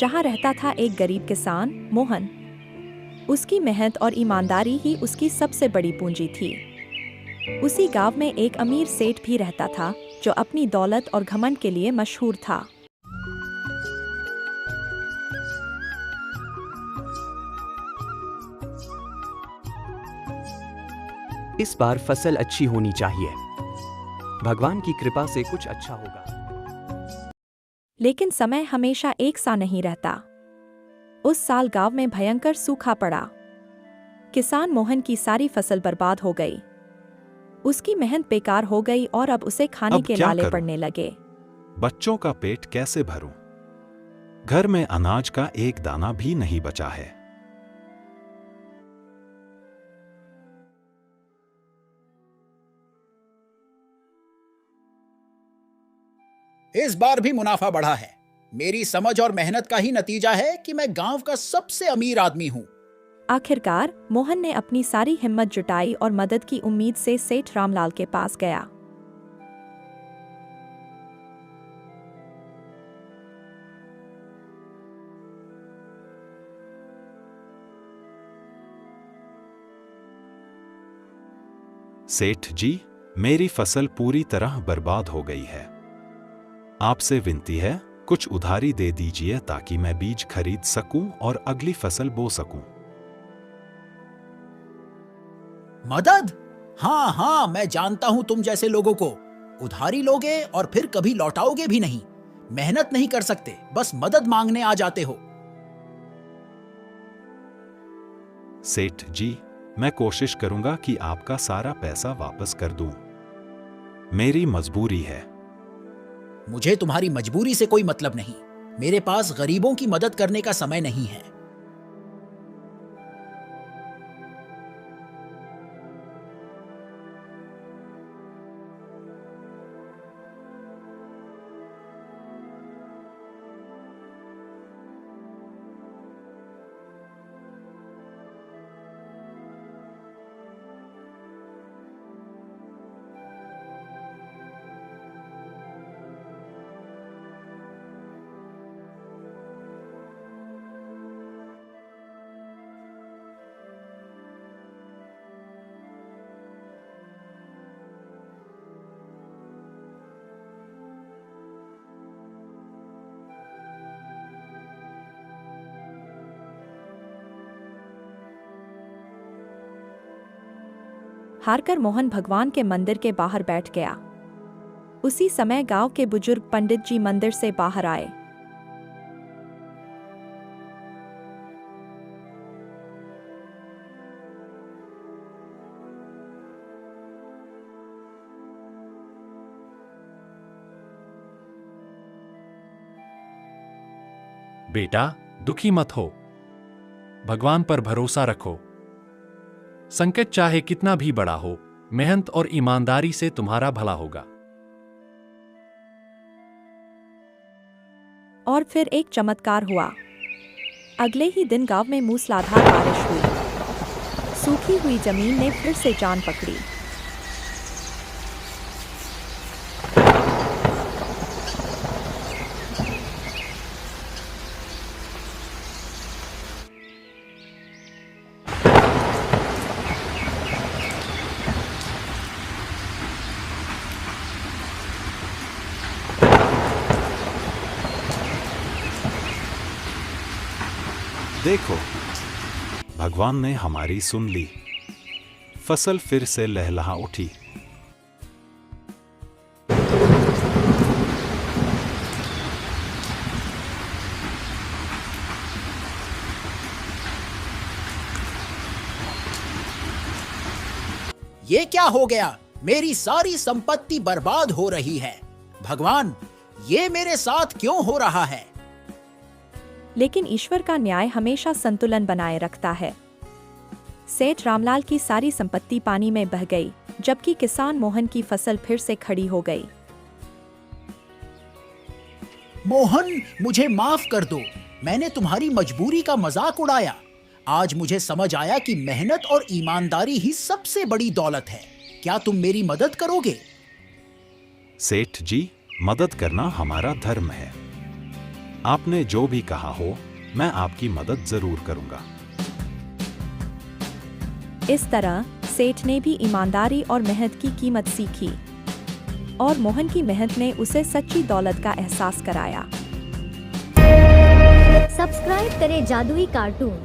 जहाँ रहता था एक गरीब किसान मोहन। उसकी मेहनत और ईमानदारी ही उसकी सबसे बड़ी पूंजी थी। उसी गांव में एक अमीर सेठ भी रहता था जो अपनी दौलत और घमंड के लिए मशहूर था। इस बार फसल अच्छी होनी चाहिए। भगवान की कृपा से कुछ अच्छा होगा। लेकिन समय हमेशा एक सा नहीं रहता। उस साल गांव में भयंकर सूखा पड़ा। किसान मोहन की सारी फसल बर्बाद हो गई। उसकी मेहनत बेकार हो गई और अब उसे खाने अब के क्या लाले करूं? पड़ने लगे। बच्चों का पेट कैसे भरूं? घर में अनाज का एक दाना भी नहीं बचा है। इस बार भी मुनाफा बढ़ा है। मेरी समझ और मेहनत का ही नतीजा है कि मैं गांव का सबसे अमीर आदमी हूं। आखिरकार मोहन ने अपनी सारी हिम्मत जुटाई और मदद की उम्मीद से सेठ रामलाल के पास गया। सेठ जी, मेरी फसल पूरी तरह बर्बाद हो गई है। आपसे विनती है, कुछ उधारी दे दीजिए ताकि मैं बीज खरीद सकूं और अगली फसल बो सकूं। मदद? हाँ हाँ, मैं जानता हूं तुम जैसे लोगों को। उधारी लोगे और फिर कभी लौटाओगे भी नहीं। मेहनत नहीं कर सकते, बस मदद मांगने आ जाते हो। सेठ जी, मैं कोशिश करूंगा कि आपका सारा पैसा वापस कर दूं। मेरी मजबूरी है। मुझे तुम्हारी मजबूरी से कोई मतलब नहीं। मेरे पास गरीबों की मदद करने का समय नहीं है। हारकर मोहन भगवान के मंदिर के बाहर बैठ गया। उसी समय गांव के बुजुर्ग पंडित जी मंदिर से बाहर आए। बेटा, दुखी मत हो। भगवान पर भरोसा रखो। संकट चाहे कितना भी बड़ा हो, मेहनत और ईमानदारी से तुम्हारा भला होगा। और फिर एक चमत्कार हुआ। अगले ही दिन गांव में मूसलाधार बारिश हुई। सूखी हुई जमीन ने फिर से जान पकड़ी। देखो, भगवान ने हमारी सुन ली। फसल फिर से लहलहा उठी। ये क्या हो गया? मेरी सारी संपत्ति बर्बाद हो रही है। भगवान, ये मेरे साथ क्यों हो रहा है? लेकिन ईश्वर का न्याय हमेशा संतुलन बनाए रखता है। सेठ रामलाल की सारी संपत्ति पानी में बह गई, जबकि किसान मोहन की फसल फिर से खड़ी हो गई। मोहन, मुझे माफ कर दो। मैंने तुम्हारी मजबूरी का मजाक उड़ाया। आज मुझे समझ आया कि मेहनत और ईमानदारी ही सबसे बड़ी दौलत है। क्या तुम मेरी मदद करोगे? सेठ जी, मदद करना हमारा धर्म है। आपने जो भी कहा हो, मैं आपकी मदद जरूर करूंगा। इस तरह सेठ ने भी ईमानदारी और मेहनत की कीमत सीखी और मोहन की मेहनत ने उसे सच्ची दौलत का एहसास कराया। सब्सक्राइब करें जादुई कार्टून।